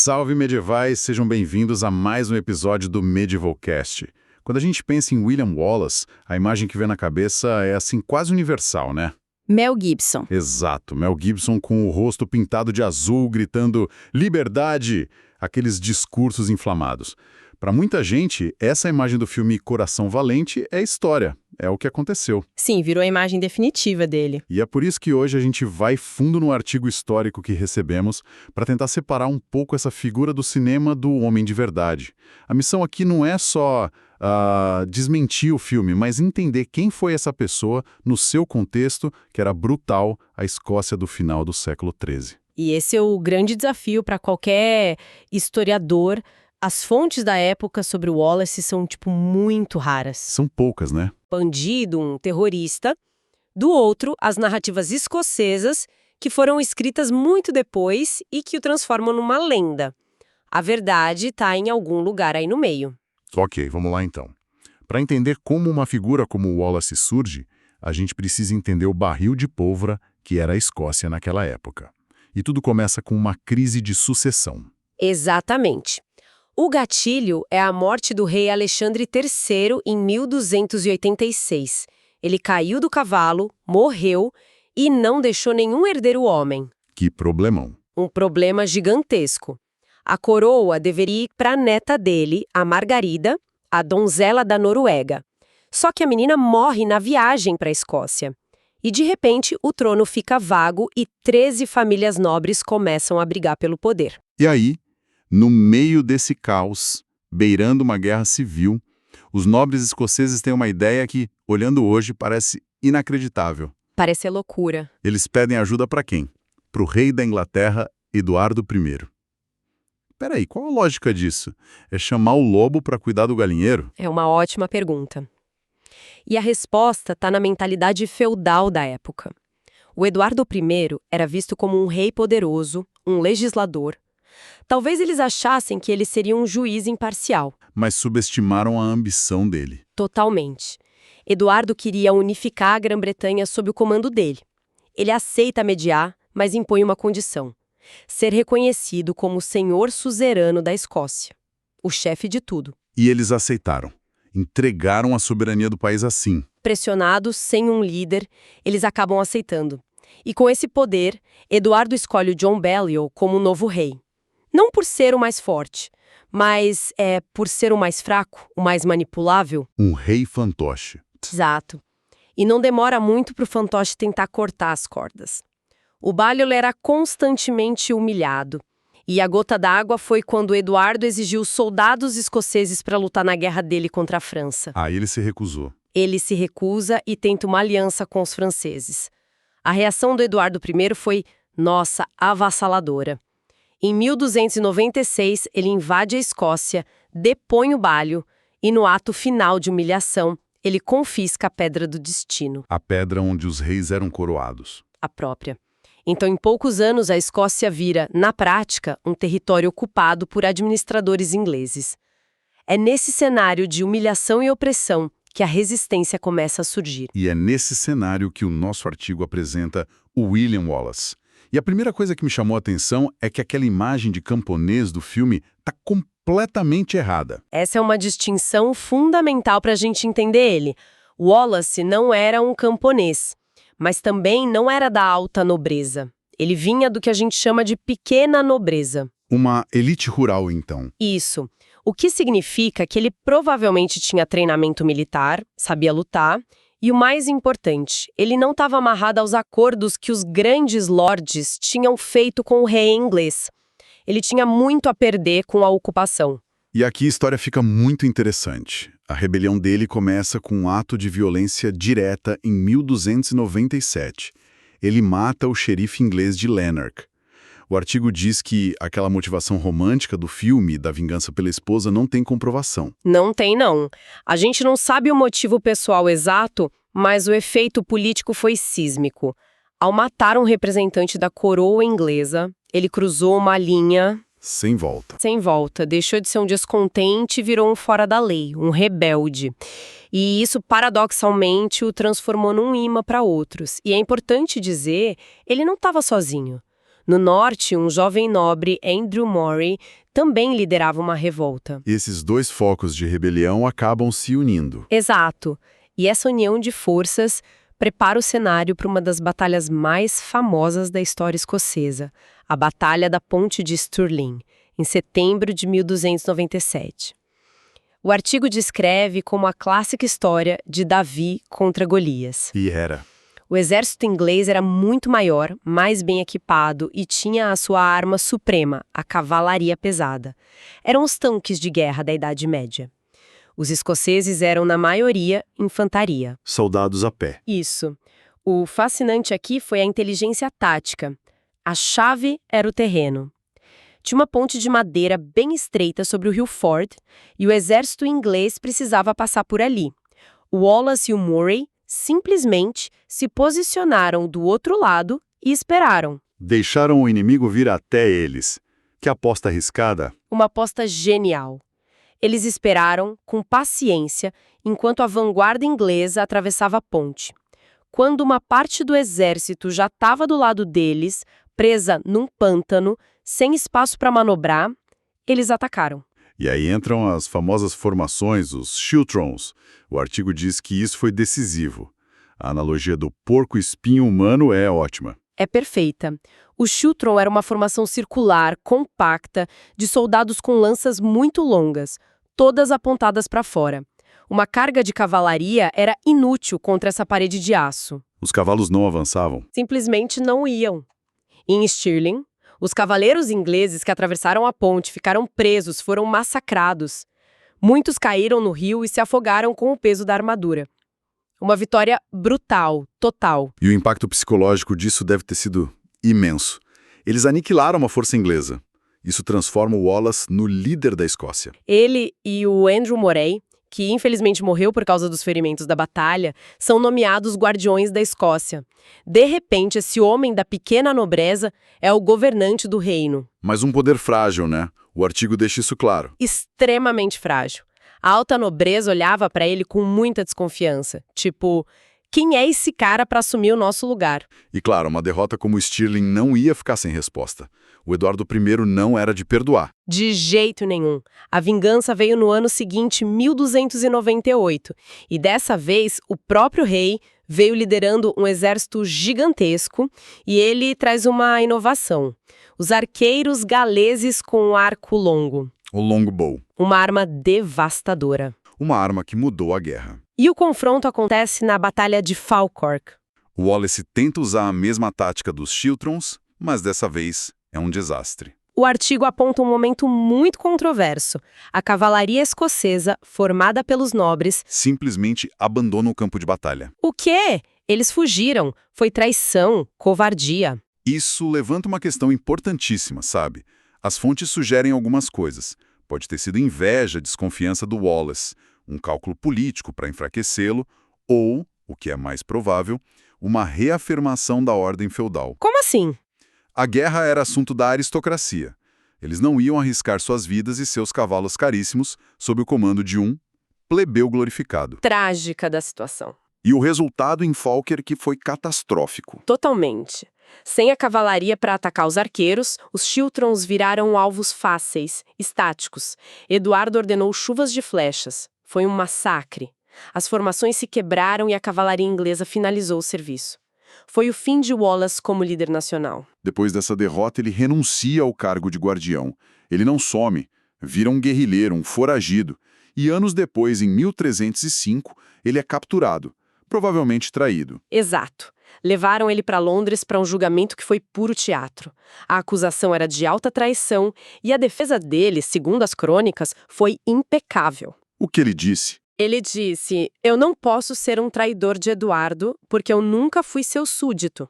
Salve medievais, sejam bem-vindos a mais um episódio do Medievalcast. Quando a gente pensa em William Wallace, a imagem que vem na cabeça é assim quase universal, né? Mel Gibson. Exato, Mel Gibson com o rosto pintado de azul, gritando "Liberdade!", aqueles discursos inflamados. Para muita gente, essa imagem do filme Coração Valente é história, é o que aconteceu. Sim, virou a imagem definitiva dele. E é por isso que hoje a gente vai fundo no artigo histórico que recebemos para tentar separar um pouco essa figura do cinema do homem de verdade. A missão aqui não é só desmentir o filme, mas entender quem foi essa pessoa no seu contexto, que era brutal, a Escócia do final do século XIII. E esse é o grande desafio para qualquer historiador. As fontes da época sobre o Wallace são, muito raras. São poucas, né? Bandido, um terrorista. Do outro, as narrativas escocesas, que foram escritas muito depois e que o transformam numa lenda. A verdade está em algum lugar aí no meio. Ok, vamos lá então. Para entender como uma figura como o Wallace surge, a gente precisa entender o barril de pólvora que era a Escócia naquela época. E tudo começa com uma crise de sucessão. Exatamente. O gatilho é a morte do rei Alexandre III em 1286. Ele caiu do cavalo, morreu e não deixou nenhum herdeiro homem. Que problemão. Um problema gigantesco. A coroa deveria ir para a neta dele, a Margarida, a donzela da Noruega. Só que a menina morre na viagem para a Escócia. E de repente o trono fica vago e 13 famílias nobres começam a brigar pelo poder. E aí, no meio desse caos, beirando uma guerra civil, os nobres escoceses têm uma ideia que, olhando hoje, parece inacreditável. Parece loucura. Eles pedem ajuda para quem? Para o rei da Inglaterra, Eduardo I. Peraí, qual a lógica disso? É chamar o lobo para cuidar do galinheiro? É uma ótima pergunta. E a resposta está na mentalidade feudal da época. O Eduardo I era visto como um rei poderoso, um legislador. Talvez eles achassem que ele seria um juiz imparcial. Mas subestimaram a ambição dele. Totalmente. Eduardo queria unificar a Grã-Bretanha sob o comando dele. Ele aceita mediar, mas impõe uma condição: ser reconhecido como o senhor suzerano da Escócia, o chefe de tudo. E eles aceitaram. Entregaram a soberania do país assim. Pressionados, sem um líder, eles acabam aceitando. E com esse poder, Eduardo escolhe o John Balliol como o novo rei. Não por ser o mais forte, mas por ser o mais fraco, o mais manipulável. Um rei fantoche. Exato. E não demora muito para o fantoche tentar cortar as cordas. O Balliol era constantemente humilhado. E a gota d'água foi quando Eduardo exigiu soldados escoceses para lutar na guerra dele contra a França. Aí ele se recusou. Ele se recusa e tenta uma aliança com os franceses. A reação do Eduardo I foi, nossa, avassaladora. Em 1296, ele invade a Escócia, depõe o Balliol e, no ato final de humilhação, ele confisca a Pedra do Destino. A pedra onde os reis eram coroados. A própria. Então, em poucos anos, a Escócia vira, na prática, um território ocupado por administradores ingleses. É nesse cenário de humilhação e opressão que a resistência começa a surgir. E é nesse cenário que o nosso artigo apresenta o William Wallace. E a primeira coisa que me chamou a atenção é que aquela imagem de camponês do filme está completamente errada. Essa é uma distinção fundamental para a gente entender ele. Wallace não era um camponês, mas também não era da alta nobreza. Ele vinha do que a gente chama de pequena nobreza. Uma elite rural, então. Isso. O que significa que ele provavelmente tinha treinamento militar, sabia lutar, e o mais importante, ele não estava amarrado aos acordos que os grandes lords tinham feito com o rei inglês. Ele tinha muito a perder com a ocupação. E aqui a história fica muito interessante. A rebelião dele começa com um ato de violência direta em 1297. Ele mata o xerife inglês de Lanark. O artigo diz que aquela motivação romântica do filme, da vingança pela esposa, não tem comprovação. Não tem, não. A gente não sabe o motivo pessoal exato, mas o efeito político foi sísmico. Ao matar um representante da coroa inglesa, ele cruzou uma linha... Sem volta. Sem volta. Deixou de ser um descontente e virou um fora da lei, um rebelde. E isso, paradoxalmente, o transformou num imã para outros. E é importante dizer, ele não estava sozinho. No norte, um jovem nobre, Andrew Murray, também liderava uma revolta. Esses dois focos de rebelião acabam se unindo. Exato. E essa união de forças prepara o cenário para uma das batalhas mais famosas da história escocesa, a Batalha da Ponte de Stirling, em setembro de 1297. O artigo descreve como a clássica história de Davi contra Golias. E era. O exército inglês era muito maior, mais bem equipado e tinha a sua arma suprema, a cavalaria pesada. Eram os tanques de guerra da Idade Média. Os escoceses eram, na maioria, infantaria. Soldados a pé. Isso. O fascinante aqui foi a inteligência tática. A chave era o terreno. Tinha uma ponte de madeira bem estreita sobre o rio Ford e o exército inglês precisava passar por ali. O Wallace e o Murray simplesmente se posicionaram do outro lado e esperaram. Deixaram o inimigo vir até eles. Que aposta arriscada. Uma aposta genial. Eles esperaram, com paciência, enquanto a vanguarda inglesa atravessava a ponte. Quando uma parte do exército já estava do lado deles, presa num pântano, sem espaço para manobrar, eles atacaram. E aí entram as famosas formações, os Chiltrons. O artigo diz que isso foi decisivo. A analogia do porco-espinho humano é ótima. É perfeita. O Chiltron era uma formação circular, compacta, de soldados com lanças muito longas, todas apontadas para fora. Uma carga de cavalaria era inútil contra essa parede de aço. Os cavalos não avançavam. Simplesmente não iam. Em Stirling, os cavaleiros ingleses que atravessaram a ponte ficaram presos, foram massacrados. Muitos caíram no rio e se afogaram com o peso da armadura. Uma vitória brutal, total. E o impacto psicológico disso deve ter sido imenso. Eles aniquilaram uma força inglesa. Isso transforma o Wallace no líder da Escócia. Ele e o Andrew Murray, que infelizmente morreu por causa dos ferimentos da batalha, são nomeados guardiões da Escócia. De repente, esse homem da pequena nobreza é o governante do reino. Mas um poder frágil, né? O artigo deixa isso claro. Extremamente frágil. A alta nobreza olhava para ele com muita desconfiança. Tipo, quem é esse cara para assumir o nosso lugar? E claro, uma derrota como Stirling não ia ficar sem resposta. O Eduardo I não era de perdoar. De jeito nenhum. A vingança veio no ano seguinte, 1298. E dessa vez, o próprio rei veio liderando um exército gigantesco e ele traz uma inovação. Os arqueiros galeses com arco longo. O longbow. Uma arma devastadora. Uma arma que mudou a guerra. E o confronto acontece na Batalha de Falkirk. O Wallace tenta usar a mesma tática dos Chiltrons, mas dessa vez é um desastre. O artigo aponta um momento muito controverso. A cavalaria escocesa, formada pelos nobres, simplesmente abandona o campo de batalha. O quê? Eles fugiram. Foi traição, covardia. Isso levanta uma questão importantíssima, sabe? As fontes sugerem algumas coisas. Pode ter sido inveja, desconfiança do Wallace, um cálculo político para enfraquecê-lo, ou, o que é mais provável, uma reafirmação da ordem feudal. Como assim? A guerra era assunto da aristocracia. Eles não iam arriscar suas vidas e seus cavalos caríssimos sob o comando de um plebeu glorificado. Trágica da situação. E o resultado em Falkirk foi catastrófico. Totalmente. Sem a cavalaria para atacar os arqueiros, os Chiltrons viraram alvos fáceis, estáticos. Eduardo ordenou chuvas de flechas. Foi um massacre. As formações se quebraram e a cavalaria inglesa finalizou o serviço. Foi o fim de Wallace como líder nacional. Depois dessa derrota, ele renuncia ao cargo de guardião. Ele não some, vira um guerrilheiro, um foragido. E anos depois, em 1305, ele é capturado, provavelmente traído. Exato. Levaram ele para Londres para um julgamento que foi puro teatro. A acusação era de alta traição e a defesa dele, segundo as crônicas, foi impecável. O que ele disse? Ele disse, eu não posso ser um traidor de Eduardo porque eu nunca fui seu súdito.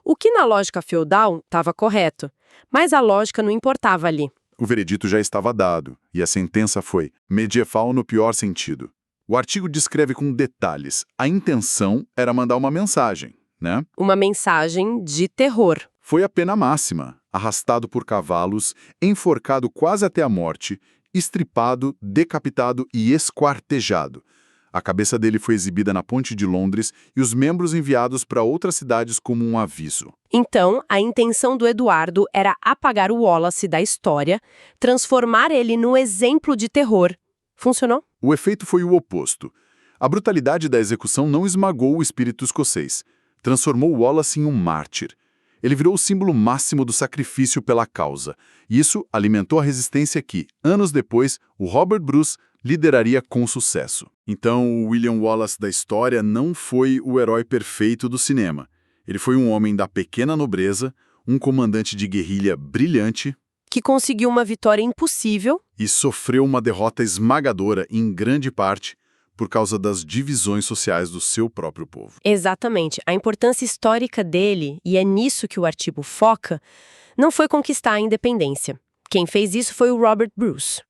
O que na lógica feudal estava correto, mas a lógica não importava ali. O veredito já estava dado e a sentença foi medieval no pior sentido. O artigo descreve com detalhes. A intenção era mandar uma mensagem, né? Uma mensagem de terror. Foi a pena máxima, arrastado por cavalos, enforcado quase até a morte, estripado, decapitado e esquartejado. A cabeça dele foi exibida na Ponte de Londres e os membros enviados para outras cidades como um aviso. Então, a intenção do Eduardo era apagar o Wallace da história, transformar ele no exemplo de terror. Funcionou? O efeito foi o oposto. A brutalidade da execução não esmagou o espírito escocês. Transformou Wallace em um mártir. Ele virou o símbolo máximo do sacrifício pela causa. E isso alimentou a resistência que, anos depois, o Robert Bruce lideraria com sucesso. Então, o William Wallace da história não foi o herói perfeito do cinema. Ele foi um homem da pequena nobreza, um comandante de guerrilha brilhante, Que conseguiu uma vitória impossível. e sofreu uma derrota esmagadora, em grande parte, por causa das divisões sociais do seu próprio povo. Exatamente. A importância histórica dele, e é nisso que o artigo foca, não foi conquistar a independência. Quem fez isso foi o Robert Bruce.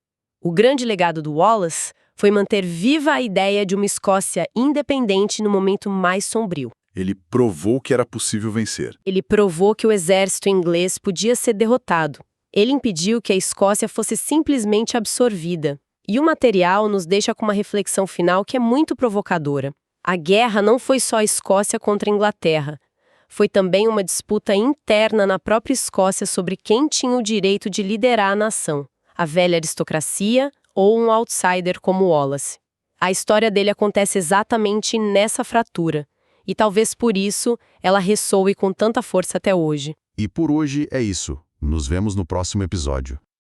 O grande legado do Wallace foi manter viva a ideia de uma Escócia independente no momento mais sombrio. Ele provou que era possível vencer. Ele provou que o exército inglês podia ser derrotado. Ele impediu que a Escócia fosse simplesmente absorvida. E o material nos deixa com uma reflexão final que é muito provocadora. A guerra não foi só a Escócia contra a Inglaterra. Foi também uma disputa interna na própria Escócia sobre quem tinha o direito de liderar a nação. A velha aristocracia ou um outsider como Wallace. A história dele acontece exatamente nessa fratura. E talvez por isso ela ressoe com tanta força até hoje. E por hoje é isso. Nos vemos no próximo episódio.